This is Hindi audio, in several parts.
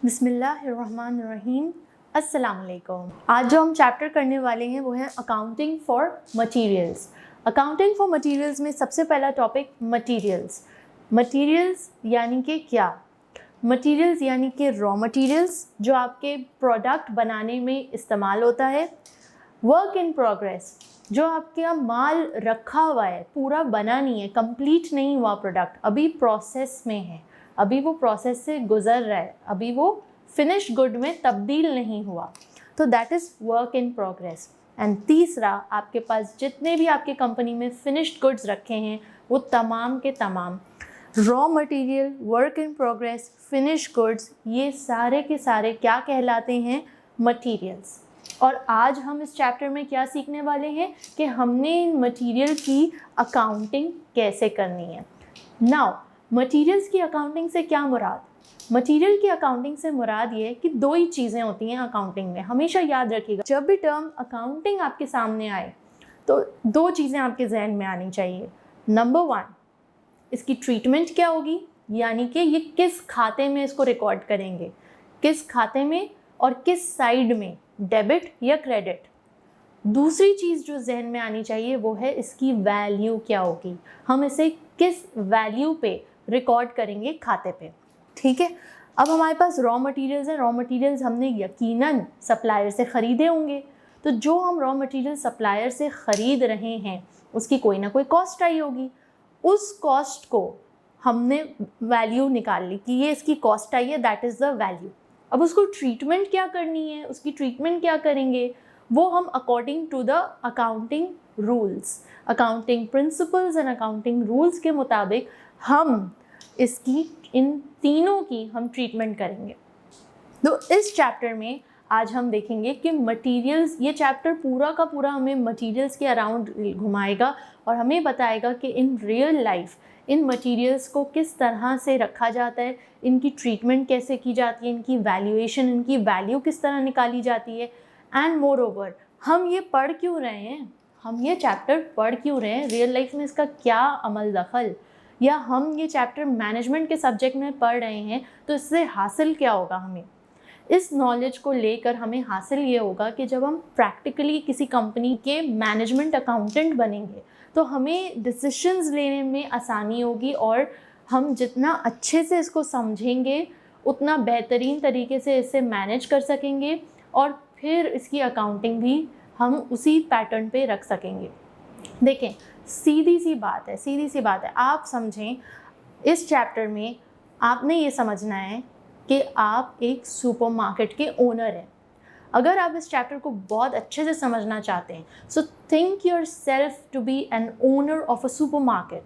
बिस्मिल्लाहिर्रहमानिर्रहीम। अस्सलाम वालेकुम। आज जो हम चैप्टर करने वाले हैं वो है accounting for materials. Accounting for materials में सबसे पहला टॉपिक मटीरियल्स। मटीरियल्स यानी कि क्या? मटीरियल्स यानी कि रॉ मटीरियल्स जो आपके प्रोडक्ट बनाने में इस्तेमाल होता है। वर्क इन प्रोग्रेस जो आपका माल रखा हुआ है, पूरा बना नहीं है, कंप्लीट नहीं हुआ प्रोडक्ट, अभी प्रोसेस में है, अभी वो प्रोसेस से गुजर रहा है, अभी वो फिनिश गुड में तब्दील नहीं हुआ, तो that is work in progress. And तीसरा, आपके पास जितने भी आपके कंपनी में फिनिश्ड गुड्स रखे हैं वो तमाम के तमाम raw material, work in progress, finish goods, ये सारे के सारे क्या कहलाते हैं? मटीरियल्स। और आज हम इस चैप्टर में क्या सीखने वाले हैं कि हमने इन मटीरियल की अकाउंटिंग कैसे करनी है। नाउ मटीरियल्स की अकाउंटिंग से क्या मुराद? मटीरियल की अकाउंटिंग से मुराद ये है कि दो ही चीज़ें होती हैं अकाउंटिंग में। हमेशा याद रखिएगा, जब भी टर्म अकाउंटिंग आपके सामने आए तो दो चीज़ें आपके जहन में आनी चाहिए। नंबर वन, इसकी ट्रीटमेंट क्या होगी, यानी कि ये किस खाते में इसको रिकॉर्ड करेंगे, किस खाते में और किस साइड में, डेबिट या क्रेडिट। दूसरी चीज़ जो जहन में आनी चाहिए वो है इसकी वैल्यू क्या होगी, हम इसे किस वैल्यू पे रिकॉर्ड करेंगे खाते पे। ठीक है, अब हमारे पास रॉ मटेरियल्स हैं। रॉ मटेरियल्स हमने यकीनन सप्लायर से ख़रीदे होंगे, तो जो हम रॉ मटेरियल सप्लायर से ख़रीद रहे हैं उसकी कोई ना कोई कॉस्ट आई होगी। उस कॉस्ट को हमने वैल्यू निकाल ली कि ये इसकी कॉस्ट आई है, दैट इज़ द वैल्यू। अब उसको ट्रीटमेंट क्या करनी है, उसकी ट्रीटमेंट क्या करेंगे, वो हम according to the accounting rules, accounting principles and accounting rules के मुताबिक हम इसकी, इन तीनों की हम ट्रीटमेंट करेंगे। तो इस चैप्टर में आज हम देखेंगे कि मटेरियल्स, ये चैप्टर पूरा का पूरा हमें मटेरियल्स के अराउंड घुमाएगा और हमें बताएगा कि in real life in materials को किस तरह से रखा जाता है, इनकी ट्रीटमेंट कैसे की जाती है, इनकी वैल्यूएशन, इनकी वैल्यू किस तरह निकाली जाती है। एंड मोर ओवर, हम ये पढ़ क्यों रहे हैं, हम ये चैप्टर पढ़ क्यों रहे हैं, रियल लाइफ में इसका क्या अमल दखल, या हम ये चैप्टर मैनेजमेंट के सब्जेक्ट में पढ़ रहे हैं तो इससे हासिल क्या होगा हमें। इस नॉलेज को लेकर हमें हासिल ये होगा कि जब हम प्रैक्टिकली किसी कंपनी के मैनेजमेंट अकाउंटेंट बनेंगे तो हमें डिसीशंस लेने में आसानी होगी और हम जितना अच्छे से इसको समझेंगे उतना बेहतरीन तरीके से इसे मैनेज कर सकेंगे और फिर इसकी अकाउंटिंग भी हम उसी पैटर्न पे रख सकेंगे। देखें, सीधी सी बात है, सीधी सी बात है, आप समझें, इस चैप्टर में आपने ये समझना है कि आप एक सुपरमार्केट के ओनर हैं। अगर आप इस चैप्टर को बहुत अच्छे से समझना चाहते हैं, so think yourself to be an owner of a supermarket.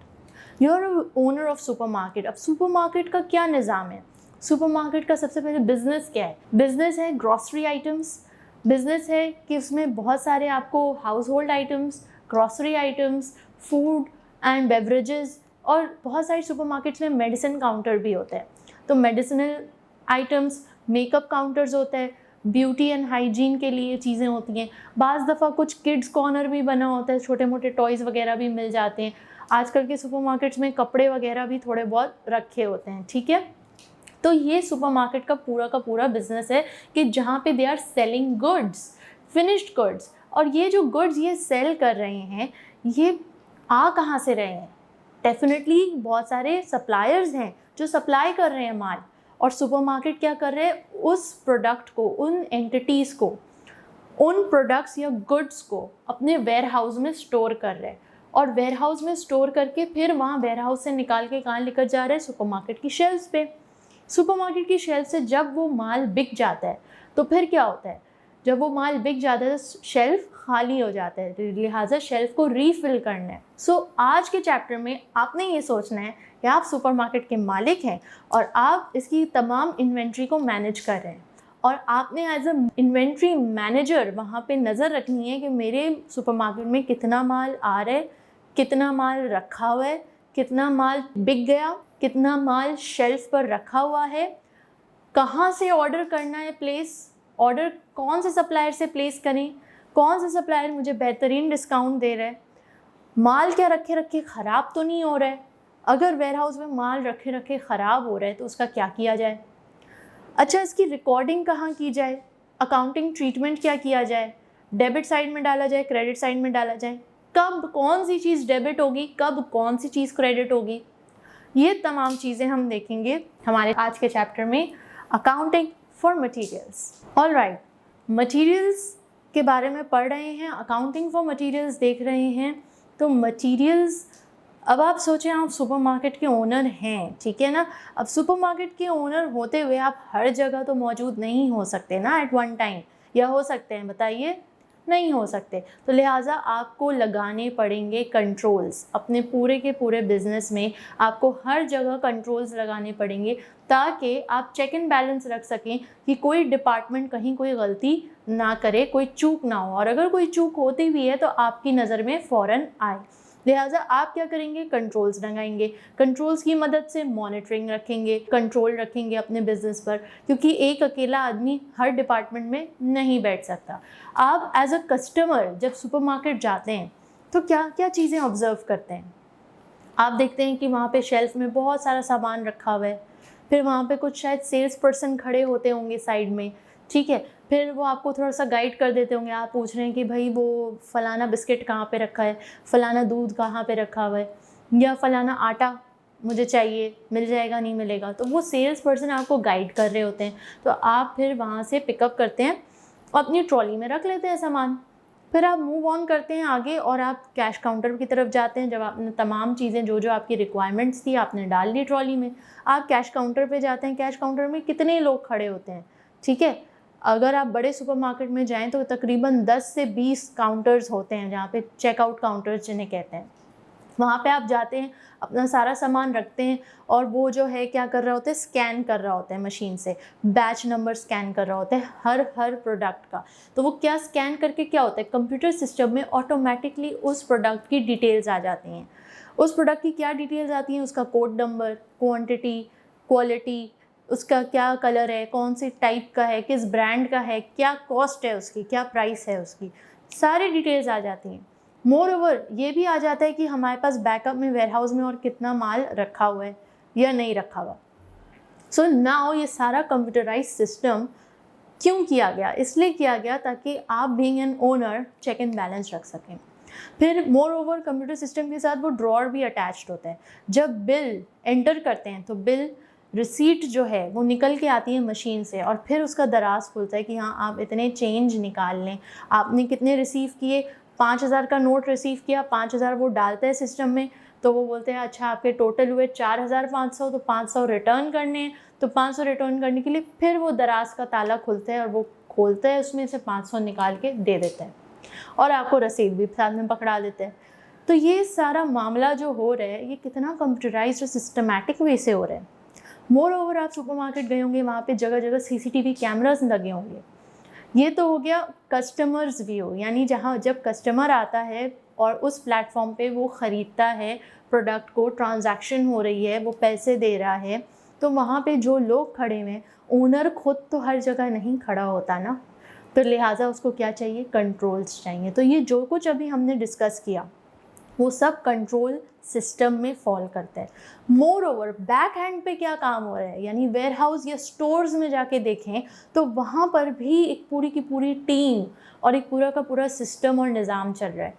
You are owner of supermarket. अब सुपरमार्केट का क्या निज़ाम है? सुपरमार्केट का सबसे पहले बिजनेस क्या है? बिजनेस है ग्रॉसरी आइटम्स, बिजनेस है कि उसमें बहुत सारे आपको house hold items, grocery items, food and beverages, और बहुत सारी सुपरमार्केट्स में मेडिसिन काउंटर भी होता है। तो मेडिसिनल आइटम्स, मेकअप काउंटर्स होता है, ब्यूटी एंड हाइजीन के लिए चीज़ें होती हैं। बाज़ दफ़ा कुछ किड्स कॉर्नर भी बना होता है, छोटे मोटे टॉयज़ वगैरह भी मिल जाते हैं। आजकल के सुपरमार्केट्स में कपड़े वगैरह भी थोड़े बहुत रखे होते हैं। ठीक है, तो ये सुपरमार्केट का पूरा बिजनेस है कि जहाँ पे they are selling goods, finished goods. और ये जो गुड्स ये सेल कर रहे हैं ये आ कहाँ से रहे हैं? डेफिनेटली बहुत सारे सप्लायर्स हैं जो सप्लाई कर रहे हैं माल, और सुपरमार्केट क्या कर रहे हैं? उस प्रोडक्ट को, उन एंटिटीज़ को, उन प्रोडक्ट्स या गुड्स को अपने वेयर हाउस में स्टोर कर रहे हैं, और वेयर हाउस में स्टोर करके फिर वहाँ वेयर हाउस से निकाल के कहाँ लेकर जा रहे हैं? सुपरमार्केट की शेल्फ्स पे। सुपरमार्केट की शेल्फ से जब वो माल बिक जाता है तो फिर क्या होता है? जब वो माल बिक जाता है तो शेल्फ खाली हो जाता है, लिहाजा शेल्फ को रीफिल करना है। सो आज के चैप्टर में आपने ये सोचना है कि आप सुपरमार्केट के मालिक हैं और आप इसकी तमाम इन्वेंट्री को मैनेज कर रहे हैं, और आपने एज अ इन्वेंट्री मैनेजर वहाँ पे नज़र रखनी है कि मेरे सुपरमार्केट में कितना माल आ रहा है, कितना माल रखा हुआ है, कितना माल बिक गया, कितना माल शेल्फ पर रखा हुआ है, कहाँ से ऑर्डर करना है प्लेस, ऑर्डर कौन से सप्लायर से प्लेस करें, कौन सा सप्लायर मुझे बेहतरीन डिस्काउंट दे रहा है, माल क्या रखे रखे ख़राब तो नहीं हो रहा है। अगर वेयर हाउस में माल रखे रखे ख़राब हो रहा है तो उसका क्या किया जाए? अच्छा, इसकी रिकॉर्डिंग कहाँ की जाए? अकाउंटिंग ट्रीटमेंट क्या किया जाए? डेबिट साइड में डाला जाए, क्रेडिट साइड में डाला जाए? कब कौन सी चीज़ डेबिट होगी, कब कौन सी चीज़ क्रेडिट होगी? ये तमाम चीज़ें हम देखेंगे हमारे आज के चैप्टर में, accounting for materials. Alright, materials के बारे में पढ़ रहे हैं, अकाउंटिंग फॉर मटीरियल्स देख रहे हैं। तो मटीरियल्स, अब आप सोचें आप सुपरमार्केट के ओनर हैं, ठीक है ना। अब सुपरमार्केट के ओनर होते हुए आप हर जगह तो मौजूद नहीं हो सकते ना एट वन टाइम, या हो सकते हैं? बताइए, नहीं हो सकते। तो लिहाजा आपको लगाने पड़ेंगे कंट्रोल्स। अपने पूरे के पूरे बिजनेस में आपको हर जगह कंट्रोल्स लगाने पड़ेंगे ताकि आप चेक एंड बैलेंस रख सकें कि कोई डिपार्टमेंट कहीं कोई गलती ना करे, कोई चूक ना हो, और अगर कोई चूक होती भी है तो आपकी नज़र में फ़ौरन आए। लिहाजा आप क्या करेंगे? कंट्रोल्स लगाएंगे। कंट्रोल्स की मदद से मॉनिटरिंग रखेंगे, कंट्रोल रखेंगे अपने बिजनेस पर, क्योंकि एक अकेला आदमी हर डिपार्टमेंट में नहीं बैठ सकता। आप एज अ कस्टमर जब सुपरमार्केट जाते हैं तो क्या क्या चीज़ें ऑब्जर्व करते हैं? आप देखते हैं कि वहाँ पे शेल्फ में बहुत सारा सामान रखा हुआ है, फिर वहाँ पे कुछ शायद सेल्स पर्सन खड़े होते होंगे साइड में, ठीक है, फिर वो आपको थोड़ा सा गाइड कर देते होंगे। आप पूछ रहे हैं कि भाई वो फ़लाना बिस्किट कहाँ पे रखा है, फ़लाना दूध कहाँ पे रखा हुआ है, या फ़लाना आटा मुझे चाहिए, मिल जाएगा नहीं मिलेगा, तो वो सेल्स पर्सन आपको गाइड कर रहे होते हैं। तो आप फिर वहाँ से पिकअप करते हैं, अपनी ट्रॉली में रख लेते हैं सामान, फिर आप मूव ऑन करते हैं आगे और आप कैश काउंटर की तरफ जाते हैं। जब आपने तमाम चीज़ें जो जो आपकी रिक्वायरमेंट्स थी आपने डाल ली ट्रॉली में, आप कैश काउंटर पे जाते हैं। कैश काउंटर में कितने लोग खड़े होते हैं, ठीक है? अगर आप बड़े सुपरमार्केट में जाएं तो तकरीबन 10 से 20 काउंटर्स होते हैं, जहाँ पे चेकआउट काउंटर्स जिन्हें कहते हैं। वहाँ पे आप जाते हैं, अपना सारा सामान रखते हैं, और वो जो है क्या कर रहा होता है? स्कैन कर रहा होता है मशीन से, बैच नंबर स्कैन कर रहा होता है हर प्रोडक्ट का। तो वो क्या स्कैन करके क्या होता है? कंप्यूटर सिस्टम में ऑटोमेटिकली उस प्रोडक्ट की डिटेल्स आ जाती हैं। उस प्रोडक्ट की क्या डिटेल्स आती हैं? उसका कोड नंबर, क्वांटिटी, क्वालिटी, उसका क्या कलर है, कौन सी टाइप का है, किस ब्रांड का है, क्या कॉस्ट है उसकी, क्या प्राइस है उसकी, सारी डिटेल्स आ जाती हैं। मोर ओवर ये भी आ जाता है कि हमारे पास बैकअप में वेयरहाउस में और कितना माल रखा हुआ है या नहीं रखा हुआ। सो नाउ ये सारा कंप्यूटराइज सिस्टम क्यों किया गया? इसलिए किया गया ताकि आप being an owner check and balance रख सकें। फिर मोर ओवर कंप्यूटर सिस्टम के साथ वो ड्रॉअर भी अटैच्ड होता है। जब बिल एंटर करते हैं तो बिल रिसीट जो है वो निकल के आती है मशीन से, और फिर उसका दराज खुलता है कि हाँ आप इतने चेंज निकाल लें, आपने कितने रिसीव किए, 5,000 का नोट रिसीव किया, 5,000 वो डालता है सिस्टम में, तो वो बोलते हैं अच्छा आपके टोटल हुए 4,500, तो 500 रिटर्न करने हैं। तो 500 रिटर्न करने के लिए फिर वो दराज का ताला खुलता है और वो खोलता है, उसमें से 500 निकाल के दे देता है, और आपको रसीद भी साथ में पकड़ा देते हैं। तो ये सारा मामला जो हो रहा है ये कितना कंप्यूटराइज्ड और सिस्टमैटिक वे से हो रहा है। मोर ओवर आप सुपरमार्केट गए होंगे, वहाँ पे जगह जगह CCTV कैमरास लगे होंगे। ये तो हो गया कस्टमर्स व्यू, यानी जहाँ जब कस्टमर आता है और उस प्लेटफॉर्म पे वो ख़रीदता है प्रोडक्ट को, ट्रांजैक्शन हो रही है, वो पैसे दे रहा है, तो वहाँ पे जो लोग खड़े हुए हैं, ओनर खुद तो हर जगह नहीं खड़ा होता ना, तो लिहाजा उसको क्या चाहिए? कंट्रोल्स चाहिए। तो ये जो कुछ अभी हमने डिस्कस किया वो सब कंट्रोल सिस्टम में फॉल करता है। मोर ओवर बैक हैंड पे क्या काम हो रहा है, यानी वेयर हाउस या स्टोर्स में जाके देखें तो वहाँ पर भी एक पूरी की पूरी टीम और एक पूरा का पूरा सिस्टम और निज़ाम चल रहा है।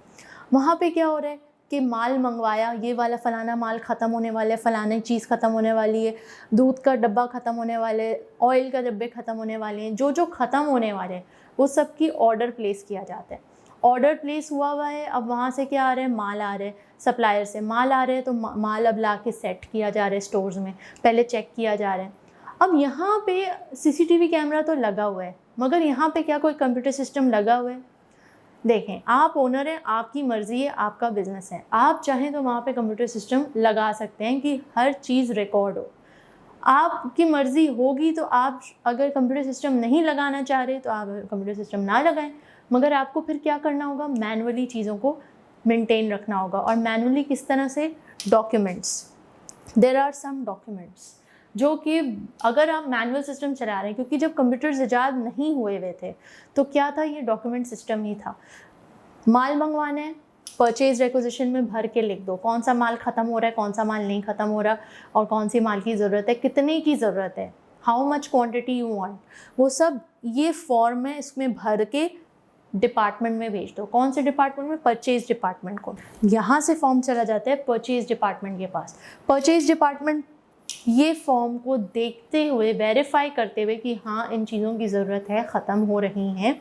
वहाँ पे क्या हो रहा है कि माल मंगवाया, ये वाला फ़लाना माल ख़त्म होने वाला है, फ़लाना चीज़ ख़त्म होने वाली है, दूध का डब्बा ख़त्म होने वाले, ऑयल का डब्बे ख़त्म होने वाले हैं, जो जो ख़त्म होने वाले हैं वो सब की ऑर्डर प्लेस किया जाता है। ऑर्डर प्लेस हुआ है, अब वहाँ से क्या आ रहा है? माल आ रहा है, सप्लायर से माल आ रहा है, तो माल अब ला के सेट किया जा रहा है स्टोर्स में, पहले चेक किया जा रहा है। अब यहाँ पे CCTV कैमरा तो लगा हुआ है, मगर यहाँ पे क्या कोई कंप्यूटर सिस्टम लगा हुआ है? देखें, आप ओनर हैं, आपकी मर्ज़ी है, आपका बिज़नेस है, आप चाहें तो वहाँ पे कंप्यूटर सिस्टम लगा सकते हैं कि हर चीज़ रिकॉर्ड हो। आपकी मर्ज़ी होगी तो आप अगर कंप्यूटर सिस्टम नहीं लगाना चाह रहे तो आप कंप्यूटर सिस्टम ना लगाएं, मगर आपको फिर क्या करना होगा? मैनुअली चीज़ों को मेंटेन रखना होगा। और मैनुअली किस तरह से? Documents, there are some documents जो कि अगर आप मैनुअल सिस्टम चला रहे हैं, क्योंकि जब कंप्यूटर्स ईजाद नहीं हुए हुए थे तो क्या था? ये डॉक्यूमेंट सिस्टम ही था। माल मंगवाना है, परचेज रिक्विजिशन में भर के लिख दो कौन सा माल ख़त्म हो रहा है, कौन सा माल नहीं ख़त्म हो रहा, और कौन सी माल की ज़रूरत है, कितने की ज़रूरत है, how much quantity you want, वो सब ये फॉर्म है, इसमें भर के डिपार्टमेंट में भेज दो। कौन से डिपार्टमेंट में? परचेज डिपार्टमेंट को। यहाँ से फॉर्म चला जाता है परचेज डिपार्टमेंट के पास। परचेज डिपार्टमेंट ये फॉर्म को देखते हुए, वेरीफाई करते हुए कि हाँ इन चीज़ों की ज़रूरत है, ख़त्म हो रही हैं,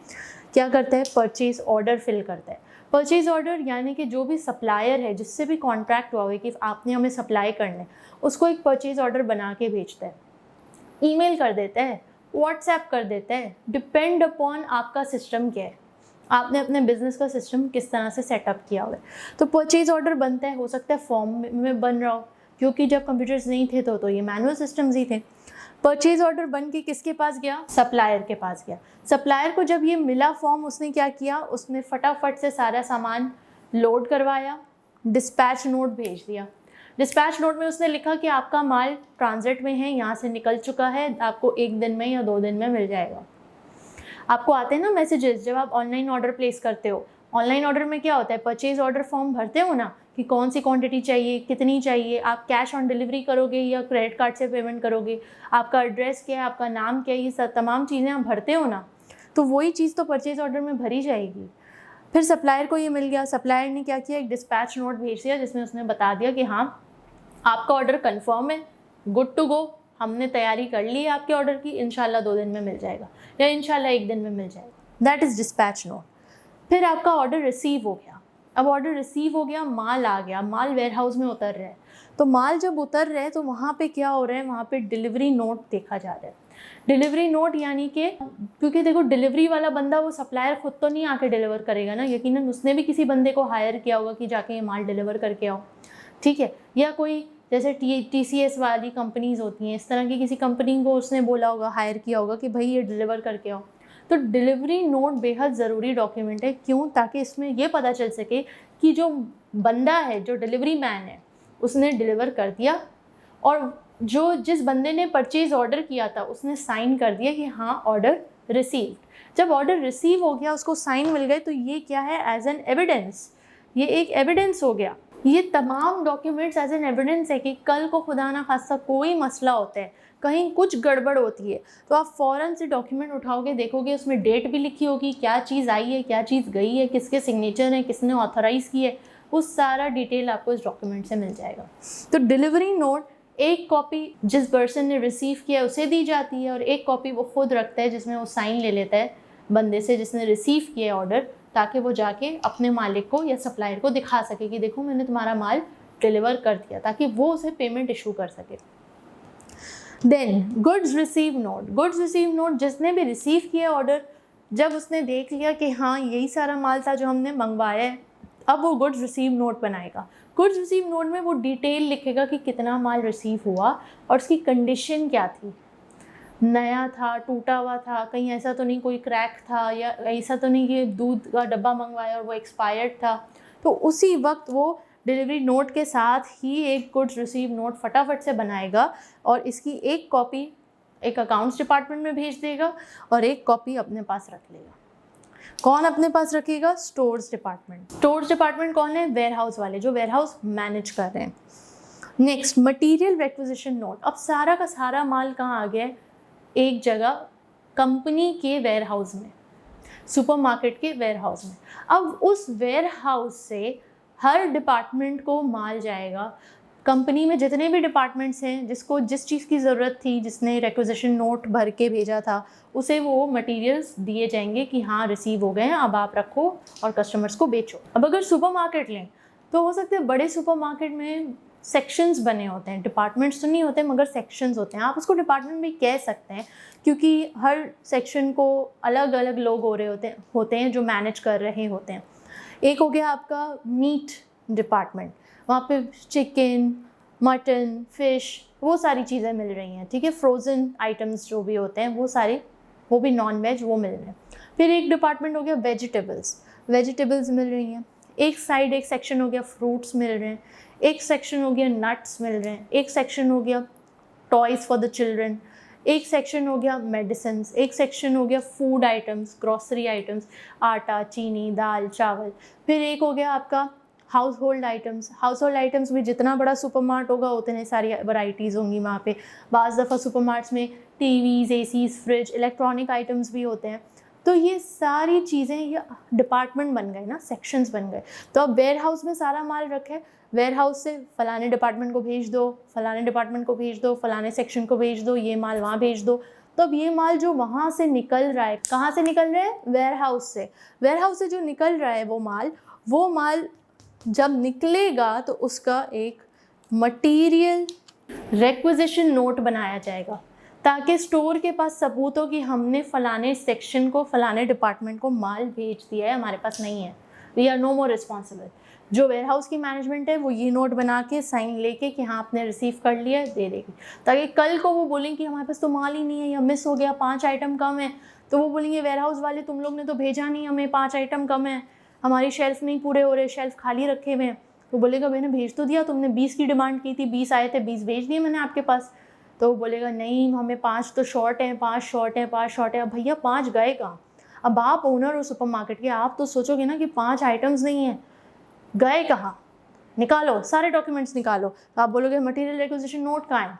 क्या करता है? परचेज ऑर्डर फिल करता है। परचेज ऑर्डर यानी कि जो भी सप्लायर है, जिससे भी कॉन्ट्रैक्ट हुआ है कि आपने हमें सप्लाई करना है, उसको एक परचेज ऑर्डर बना के भेजता है, ईमेल कर देता है, व्हाट्सएप कर देता है, डिपेंड अपॉन आपका सिस्टम क्या है, आपने अपने बिजनेस का सिस्टम किस तरह से सेटअप किया हुआ है। तो परचेज ऑर्डर बनता है, हो सकता है फॉर्म में बन रहा हो, क्योंकि जब कंप्यूटर्स नहीं थे तो ये मैनुअल सिस्टम्स ही थे। परचेज ऑर्डर बन के किसके पास गया? सप्लायर के पास गया। सप्लायर को जब ये मिला फॉर्म, उसने क्या किया? उसने फटाफट से सारा सामान लोड करवाया, डिस्पैच नोट भेज दिया। डिस्पैच नोट में उसने लिखा कि आपका माल ट्रांजिट में है, यहाँ से निकल चुका है, आपको 1 दिन में या 2 दिन में मिल जाएगा। आपको आते हैं ना मैसेजेस जब आप ऑनलाइन ऑर्डर प्लेस करते हो। ऑनलाइन ऑर्डर में क्या होता है? परचेज ऑर्डर फॉर्म भरते हो ना कि कौन सी क्वांटिटी चाहिए, कितनी चाहिए, आप कैश ऑन डिलीवरी करोगे या क्रेडिट कार्ड से पेमेंट करोगे, आपका एड्रेस क्या है, आपका नाम क्या है, ये सब तमाम चीज़ें आप भरते हो ना, तो वही चीज़ तो परचेज ऑर्डर में भरी जाएगी। फिर सप्लायर को ये मिल गया, सप्लायर ने क्या किया? एक डिस्पैच नोट भेज दिया जिसमें उसने बता दिया कि हाँ आपका ऑर्डर कन्फर्म है, गुड टू गो, हमने तैयारी कर ली है आपके ऑर्डर की, इंशाल्लाह 2 दिन में मिल जाएगा या इंशाल्लाह 1 दिन में मिल जाएगा। That is dispatch note. फिर आपका ऑर्डर रिसीव हो गया। अब ऑर्डर रिसीव हो गया, माल आ गया, माल वेयर हाउस में उतर रहा है। तो माल जब उतर रहा है तो वहाँ पे क्या हो रहा है? वहाँ पे डिलीवरी नोट देखा जा रहा है। डिलीवरी नोट यानी कि, क्योंकि देखो डिलीवरी वाला बंदा, वो सप्लायर खुद तो नहीं आके डिलीवर करेगा ना, यकीनन उसने भी किसी बंदे को हायर किया होगा कि जाके ये माल डिलीवर करके आओ, ठीक है। या कोई जैसे TCS वाली कंपनीज़ होती हैं, इस तरह की किसी कंपनी को उसने बोला होगा, हायर किया होगा कि भाई ये डिलीवर करके आओ। तो डिलीवरी नोट बेहद ज़रूरी डॉक्यूमेंट है। क्यों? ताकि इसमें ये पता चल सके कि जो बंदा है, जो डिलीवरी मैन है, उसने डिलीवर कर दिया, और जिस बंदे ने परचेज़ ऑर्डर किया था उसने साइन कर दिया कि हाँ ऑर्डर रिसीव्ड। जब ऑर्डर रिसीव हो गया, उसको साइन मिल गए, तो ये क्या है? एज एन एविडेंस, ये एक एविडेंस हो गया। ये तमाम डॉक्यूमेंट्स एज एन एविडेंस है कि कल को खुदा ना खास्ता कोई मसला होता है, कहीं कुछ गड़बड़ होती है, तो आप फ़ौरन से डॉक्यूमेंट उठाओगे, देखोगे उसमें डेट भी लिखी होगी, क्या चीज़ आई है, क्या चीज़ गई है, किसके सिग्नेचर हैं, किसने ऑथराइज़ की है, वो सारा डिटेल आपको इस डॉक्यूमेंट से मिल जाएगा। तो डिलीवरी नोट एक कॉपी जिस पर्सन ने रिसीव किया उसे दी जाती है, और एक कॉपी वो खुद रखता है जिसमें वो साइन ले लेता है बंदे से जिसने रिसीव किया ऑर्डर, ताकि वो जाके अपने मालिक को या सप्लायर को दिखा सके कि देखो मैंने तुम्हारा माल डिलीवर कर दिया, ताकि वो उसे पेमेंट इशू कर सके। Then goods receive note. Goods receive note, जिसने भी रिसीव किया ऑर्डर, जब उसने देख लिया कि हाँ यही सारा माल था जो हमने मंगवाया है, अब वो गुड्स रिसीव नोट बनाएगा। गुड्स रिसीव नोट में वो डिटेल लिखेगा कि कितना माल रिसीव हुआ और उसकी कंडीशन क्या थी, नया था, टूटा हुआ था, कहीं ऐसा तो नहीं कोई क्रैक था, या ऐसा तो नहीं कि दूध का डब्बा मंगवाया और वो एक्सपायर्ड था। तो उसी वक्त वो डिलीवरी नोट के साथ ही एक गुड्स रिसीव नोट फटाफट से बनाएगा, और इसकी एक कॉपी एक अकाउंट्स डिपार्टमेंट में भेज देगा और एक कॉपी अपने पास रख लेगा। कौन अपने पास रखेगा? Stores department. स्टोर्स डिपार्टमेंट कौन है? वेयर हाउस वाले, जो वेयर हाउस मैनेज कर रहे हैं। Next, material requisition note. अब सारा का सारा माल कहाँ आ गया है? एक जगह, कंपनी के वेयर हाउस में, सुपरमार्केट के वेयर हाउस में। अब उस वेयर हाउस से हर डिपार्टमेंट को माल जाएगा। कंपनी में जितने भी डिपार्टमेंट्स हैं, जिसको जिस चीज़ की ज़रूरत थी, जिसने रिक्विजिशन नोट भर के भेजा था, उसे वो मटेरियल्स दिए जाएंगे कि हाँ रिसीव हो गए हैं, अब आप रखो और कस्टमर्स को बेचो। अब अगर सुपरमार्केट लें तो हो सकता है बड़े सुपरमार्केट में सेक्शंस बने होते हैं, डिपार्टमेंट्स तो नहीं होते मगर सेक्शंस होते हैं। आप उसको डिपार्टमेंट भी कह सकते हैं, क्योंकि हर सेक्शन को अलग अलग लोग हो रहे होते हैं जो मैनेज कर रहे होते हैं। एक हो गया आपका मीट डिपार्टमेंट, वहाँ पे चिकन, मटन, फ़िश, वो सारी चीज़ें मिल रही हैं, ठीक है। फ्रोज़न आइटम्स जो भी होते हैं वो सारे, वो भी नॉन वेज, वो मिल रहे हैं। फिर एक डिपार्टमेंट हो गया वेजिटेबल्स मिल रही हैं। एक साइड, एक सेक्शन हो गया फ्रूट्स मिल रहे हैं, एक सेक्शन हो गया नट्स मिल रहे हैं, एक सेक्शन हो गया टॉयज़ फॉर द चिल्ड्रन, एक सेक्शन हो गया मेडिसिन्स, एक सेक्शन हो गया फूड आइटम्स, ग्रॉसरी आइटम्स, आटा, चीनी, दाल, चावल। फिर एक हो गया आपका हाउस होल्ड आइटम्स भी जितना बड़ा सुपरमार्ट होगा उतने सारी वैरायटीज़ होंगी वहाँ पे। बाज़ दफ़ा सुपरमार्ट्स में TVs, ACs, fridge, electronic items भी होते हैं। तो ये सारी चीज़ें ये डिपार्टमेंट बन गए ना, सेक्शंस बन गए। तो अब वेयर हाउस में सारा माल रखे, वेयर हाउस से फलाने डिपार्टमेंट को भेज दो, फलाने डिपार्टमेंट को भेज दो, फलाने सेक्शन को भेज दो, ये माल वहाँ भेज दो। तो अब ये माल जो वहाँ से निकल रहा है, कहाँ से निकल रहा है? वेयर हाउस से। वेयर हाउस से जो निकल रहा है वो माल जब निकलेगा तो उसका एक मटीरियल रिक्विजिशन नोट बनाया जाएगा, ताकि स्टोर के पास सबूत हो कि हमने फलाने सेक्शन को, फलाने डिपार्टमेंट को माल भेज दिया है, हमारे पास नहीं है, we are no more responsible. जो वेयर हाउस की मैनेजमेंट है वो ये नोट बना के साइन लेके कि हाँ आपने रिसीव कर लिया, दे देगी, ताकि कल को वो बोलें कि हमारे पास तो माल ही नहीं है या मिस हो गया, 5 आइटम कम है, तो वो बोलेंगे वेयर हाउस वाले तुम लोग ने तो भेजा नहीं, हमें 5 आइटम कम है, हमारी शेल्फ नहीं पूरे हो रहे, शेल्फ खाली रखे हुए हैं। तो बोलेगा मैंने भेज तो दिया, तुमने 20 की डिमांड की थी, 20 आए थे, 20 भेज दिए मैंने आपके पास। तो वो बोलेगा नहीं हमें 5 तो शॉर्ट हैं, 5 शॉर्ट हैं, 5 शॉर्ट है। अब भैया 5 गए कहाँ? अब आप ओनर हो सुपरमार्केट के, आप तो सोचोगे ना कि 5 आइटम्स नहीं हैं, गए कहाँ? निकालो सारे डॉक्यूमेंट्स निकालो। तो आप बोलोगे मटेरियल रिक्विजिशन नोट कहाँ है?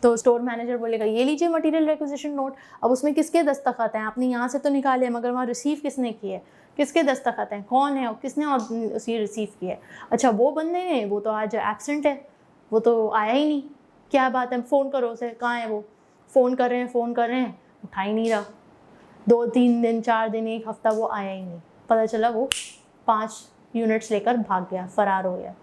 तो स्टोर मैनेजर बोलेगा ये लीजिए मटेरियल रिक्विजिशन नोट। अब उसमें किसके दस्तखत हैं? आपने यहाँ से तो निकाले मगर वहाँ रिसीव किसने किए, किसके दस्तखत हैं, कौन है और किसने उसे रिसीव किया है? अच्छा वो बंदे हैं, वो तो आज एब्सेंट है, वो तो आया ही नहीं, क्या बात है, फ़ोन करो उसे, कहाँ है वो? फ़ोन कर रहे हैं, उठा ही नहीं रहा, 2-3 दिन, 4 दिन, 1 हफ्ता वो आया ही नहीं। पता चला वो 5 यूनिट्स लेकर भाग गया, फ़रार हो गया।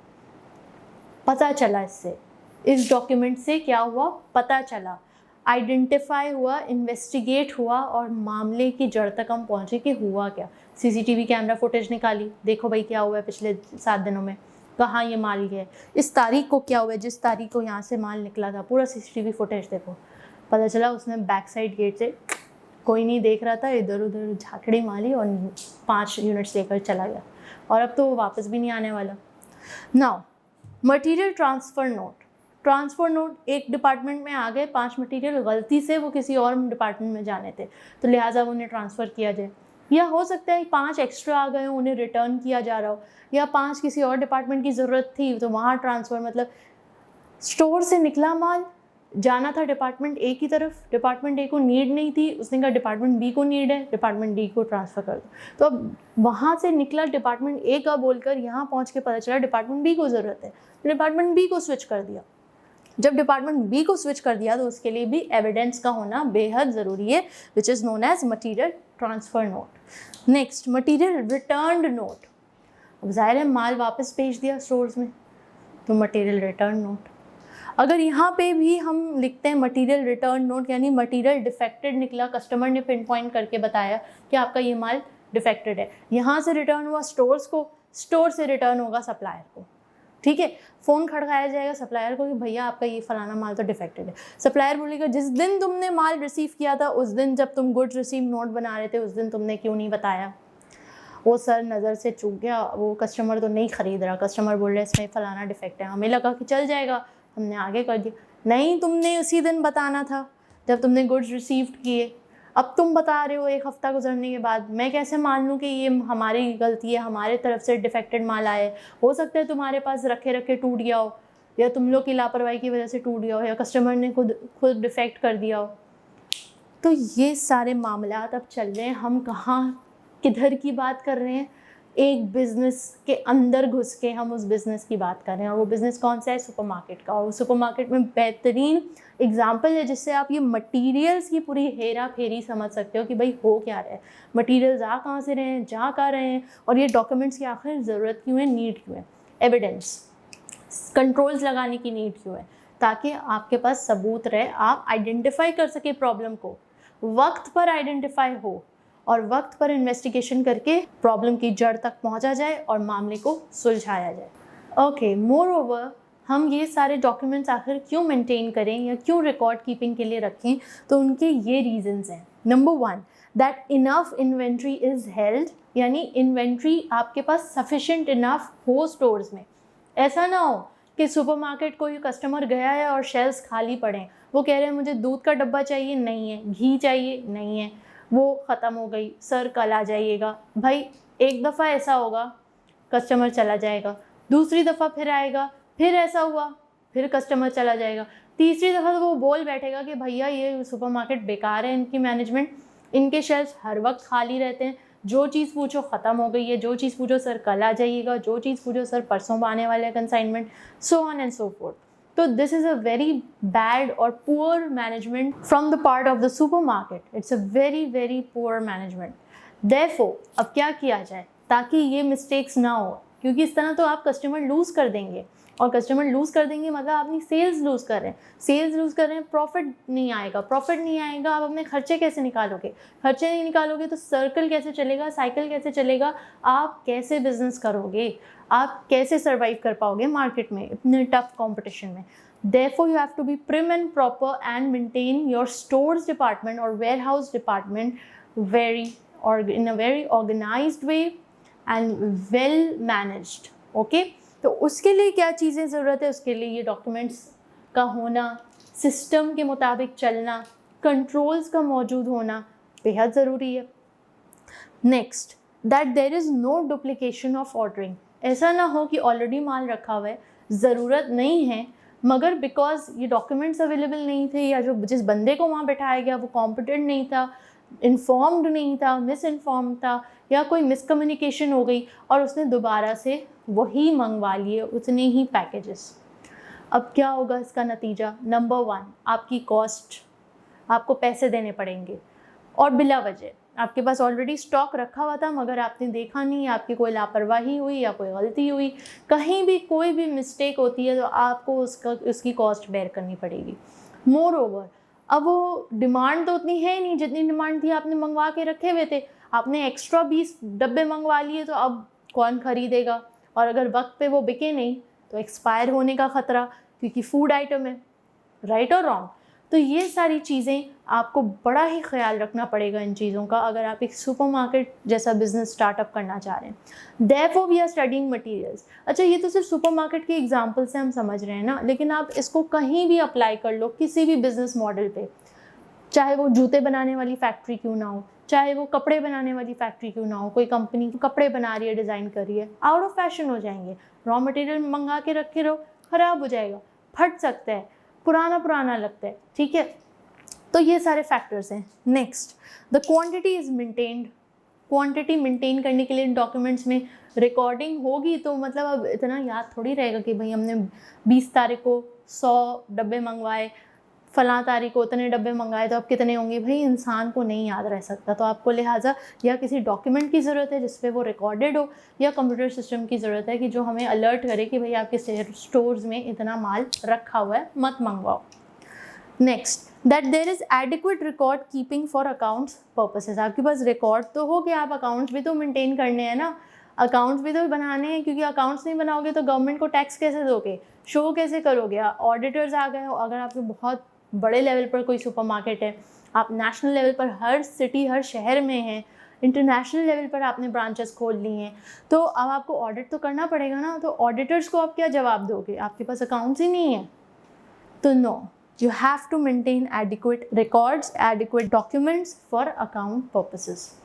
पता चला इससे, इस डॉक्यूमेंट से क्या हुआ पता चला, आइडेंटिफाई हुआ, इन्वेस्टिगेट हुआ और मामले की जड़ तक हम पहुँचे कि हुआ क्या। सीसीटीवी कैमरा फुटेज निकाली, देखो भाई क्या हुआ है पिछले 7 दिनों में, कहाँ ये माल गया है, इस तारीख को क्या हुआ है, जिस तारीख को यहाँ से माल निकला था, पूरा सीसीटीवी फुटेज देखो। पता चला उसने बैक साइड गेट से, कोई नहीं देख रहा था, इधर उधर झाकड़ी मारी और 5 यूनिट्स लेकर चला गया, और अब तो वो वापस भी नहीं आने वाला। नाउ मटीरियल ट्रांसफ़र नोट एक डिपार्टमेंट में आ गए, 5 मटीरियल गलती से वो किसी और डिपार्टमेंट में जाने थे, तो लिहाजा उन्हें ट्रांसफ़र किया जाए, या हो सकता है 5 एक्स्ट्रा आ गए उन्हें रिटर्न किया जा रहा हो, या 5 किसी और डिपार्टमेंट की ज़रूरत थी तो वहाँ ट्रांसफ़र, मतलब स्टोर से निकला माल जाना था डिपार्टमेंट ए की तरफ, डिपार्टमेंट ए को नीड नहीं थी, उसने कहा डिपार्टमेंट बी को नीड है, डिपार्टमेंट डी को ट्रांसफ़र कर दो। तो अब वहाँ से निकला डिपार्टमेंट ए का बोलकर यहाँ पहुँच के पता चला डिपार्टमेंट बी को ज़रूरत है, तो डिपार्टमेंट बी को स्विच कर दिया। जब डिपार्टमेंट बी को स्विच कर दिया तो उसके लिए भी एविडेंस का होना बेहद ज़रूरी है, which is known as material transfer note. Next material return note. अब ज़ाहिर है माल वापस भेज दिया स्टोर्स में, तो मटीरियल रिटर्न नोट। अगर यहाँ पे भी हम लिखते हैं मटीरियल रिटर्न नोट, यानी मटीरियल डिफेक्टेड निकला, कस्टमर ने पिन पॉइंट करके बताया कि आपका ये माल डिफेक्टेड है, यहाँ से रिटर्न हुआ स्टोर्स को, स्टोर से रिटर्न होगा सप्लायर को, ठीक है। फ़ोन खड़काया जाएगा सप्लायर को कि भैया आपका ये फलाना माल तो डिफेक्टेड है। सप्लायर बोलेगा जिस दिन तुमने माल रिसीव किया था उस दिन, जब तुम गुड्स रिसीव नोट बना रहे थे उस दिन तुमने क्यों नहीं बताया? वो सर नज़र से चूक गया, वो कस्टमर तो नहीं ख़रीद रहा, कस्टमर बोल रहा है इसमें फ़लाना डिफेक्ट है, हमें लगा कि चल जाएगा, हमने आगे कर दिया। नहीं, तुमने उसी दिन बताना था जब तुमने गुड्स रिसीव किए, अब तुम बता रहे हो 1 हफ़्ता गुजरने के बाद, मैं कैसे मान लूँ कि ये हमारी गलती है, हमारे तरफ से डिफेक्टेड माल आए? हो सकता है तुम्हारे पास रखे रखे टूट गया हो, या तुम लोग की लापरवाही की वजह से टूट गया हो, या कस्टमर ने खुद डिफेक्ट कर दिया हो। तो ये सारे मामलात अब चल रहे हैं, हम कहाँ किधर की बात कर रहे हैं? एक बिज़नेस के अंदर घुस के हम उस बिज़नेस की बात कर रहे हैं, और वो बिज़नेस कौन सा है? सुपरमार्केट का। और वो सुपरमार्केट में बेहतरीन एग्जाम्पल है जिससे आप ये मटेरियल्स की पूरी हेरा फेरी समझ सकते हो कि भाई हो क्या रहा है, मटेरियल्स आ कहाँ से रहे हैं, जा कहाँ रहे हैं, और ये डॉक्यूमेंट्स की आखिर ज़रूरत क्यों है, नीड क्यों है, एविडेंस, कंट्रोल्स लगाने की नीड क्यों है, ताकि आपके पास सबूत रहे, आप आइडेंटिफाई कर सके प्रॉब्लम को, वक्त पर आइडेंटिफाई हो और वक्त पर इन्वेस्टिगेशन करके प्रॉब्लम की जड़ तक पहुंचा जाए और मामले को सुलझाया जाए। ओके, मोर ओवर हम ये सारे डॉक्यूमेंट्स आखिर क्यों मेंटेन करें या क्यों रिकॉर्ड कीपिंग के लिए रखें, तो उनके ये रीजंस हैं। Number 1, that enough inventory is held, यानी इन्वेंट्री आपके पास सफिशेंट इनफ हो स्टोर्स में। ऐसा ना हो कि सुपरमार्केट कोई कस्टमर गया है और शेल्फ्स खाली पड़े, वो कह रहे हैं मुझे दूध का डब्बा चाहिए, नहीं है, घी चाहिए, नहीं है, वो ख़त्म हो गई, सर कल आ जाइएगा। भाई एक दफ़ा ऐसा होगा कस्टमर चला जाएगा, दूसरी दफ़ा फिर आएगा, फिर ऐसा हुआ, फिर कस्टमर चला जाएगा, तीसरी दफ़ा तो वो बोल बैठेगा कि भैया ये सुपरमार्केट बेकार है, इनकी मैनेजमेंट, इनके शेल्फ हर वक्त खाली रहते हैं, जो चीज़ पूछो ख़त्म हो गई है, जो चीज़ पूछो सर कल आ जाइएगा, जो चीज़ पूछो सर परसों आने वाले है consignment, so on and so forth. तो this is a very bad और poor management from the part of the supermarket. It's a very very poor management. Therefore अब क्या किया जाए ताकि ये मिस्टेक्स ना हो, क्योंकि इस तरह तो आप कस्टमर लूज़ कर देंगे, और कस्टमर लूज़ कर देंगे मतलब आप अपनी सेल्स लूज़ कर रहे हैं, सेल्स लूज़ कर रहे हैं, प्रॉफिट नहीं आएगा, प्रॉफिट नहीं आएगा, आप अपने खर्चे कैसे निकालोगे, खर्चे नहीं निकालोगे तो सर्कल कैसे चलेगा, साइकिल कैसे चलेगा, आप कैसे बिजनेस करोगे, आप कैसे सर्वाइव कर पाओगे मार्केट में इतने टफ कॉम्पिटिशन में. Therefore, you have to be prim and proper and maintain your stores department or warehouse department in a very organized way and well managed. Okay? तो उसके लिए क्या चीज़ें ज़रूरत है, उसके लिए ये डॉक्यूमेंट्स का होना, सिस्टम के मुताबिक चलना, कंट्रोल्स का मौजूद होना बेहद ज़रूरी है. Next, that there is no duplication of ordering. ऐसा ना हो कि ऑलरेडी माल रखा हुआ है, ज़रूरत नहीं है, मगर बिकॉज ये डॉक्यूमेंट्स अवेलेबल नहीं थे या जो जिस बंदे को वहाँ बैठाया गया वो कॉम्पिटेंट नहीं था, इन्फॉर्म्ड नहीं था, मिस इन्फॉर्म था, या कोई मिसकम्युनिकेशन हो गई और उसने दोबारा से वही मंगवा लिए उतने ही पैकेजेस. अब क्या होगा इसका नतीजा? नंबर 1, आपकी कॉस्ट, आपको पैसे देने पड़ेंगे, और बिला वजह आपके पास ऑलरेडी स्टॉक रखा हुआ था मगर आपने देखा नहीं, आपकी कोई लापरवाही हुई या कोई गलती हुई, कहीं भी कोई भी मिस्टेक होती है तो आपको उसकी कॉस्ट बेयर करनी पड़ेगी. मोर ओवर, अब वो डिमांड तो उतनी है नहीं जितनी डिमांड थी, आपने मंगवा के रखे हुए थे, आपने एक्स्ट्रा 20 डब्बे मंगवा लिए, तो अब कौन ख़रीदेगा, और अगर वक्त पे वो बिके नहीं तो एक्सपायर होने का ख़तरा, क्योंकि फूड आइटम है. राइट और रॉन्ग? तो ये सारी चीज़ें आपको बड़ा ही ख्याल रखना पड़ेगा इन चीज़ों का अगर आप एक सुपरमार्केट जैसा बिज़नेस स्टार्टअप करना चाह रहे हैं. Therefore we are studying materials. अच्छा, ये तो सिर्फ सुपरमार्केट के एग्जांपल से हम समझ रहे हैं ना, लेकिन आप इसको कहीं भी अप्लाई कर लो, किसी भी बिज़नेस मॉडल पे, चाहे वो जूते बनाने वाली फैक्ट्री क्यों ना हो, चाहे वो कपड़े बनाने वाली फैक्ट्री क्यों ना हो, कोई कंपनी कपड़े बना रही है, डिज़ाइन कर रही है, आउट ऑफ फैशन हो जाएंगे, रॉ मटेरियल मंगा के रखे रहो, ख़राब हो जाएगा, फट सकता है, पुराना लगता है. ठीक है, तो ये सारे फैक्टर्स हैं. Next, the quantity is maintained. Quantity maintain करने के लिए डॉक्यूमेंट्स में रिकॉर्डिंग होगी, तो मतलब अब इतना याद थोड़ी रहेगा कि भाई हमने 20 तारीख को 100 डब्बे मंगवाए, फ़लाँ तारीख को उतने डब्बे मंगाए, तो अब कितने होंगे, भाई इंसान को नहीं याद रह सकता. तो आपको लिहाजा या किसी डॉक्यूमेंट की ज़रूरत है जिस पे वो रिकॉर्डेड हो, या कंप्यूटर सिस्टम की ज़रूरत है कि जो हमें अलर्ट करे कि भाई आपके स्टोर्स में इतना माल रखा हुआ है, मत मंगवाओ. Next, that there is adequate record keeping for accounts purposes. आपके पास रिकॉर्ड तो हो कि आप अकाउंट्स भी तो मेंटेन करने हैं ना, अकाउंट्स भी तो बनाने हैं, क्योंकि अकाउंट्स नहीं बनाओगे तो गवर्नमेंट को टैक्स कैसे दोगे, शो कैसे करोगे. ऑडिटर्स आ गए हो, अगर आपके बहुत बड़े लेवल पर कोई सुपरमार्केट है, आप नेशनल लेवल पर हर सिटी हर शहर में हैं, इंटरनेशनल लेवल पर आपने ब्रांचेस खोल ली हैं, तो अब आपको ऑडिट तो करना पड़ेगा ना. तो ऑडिटर्स को आप क्या जवाब दोगे, आपके पास अकाउंट्स ही नहीं है. तो no, you have to maintain adequate records, adequate documents for account purposes.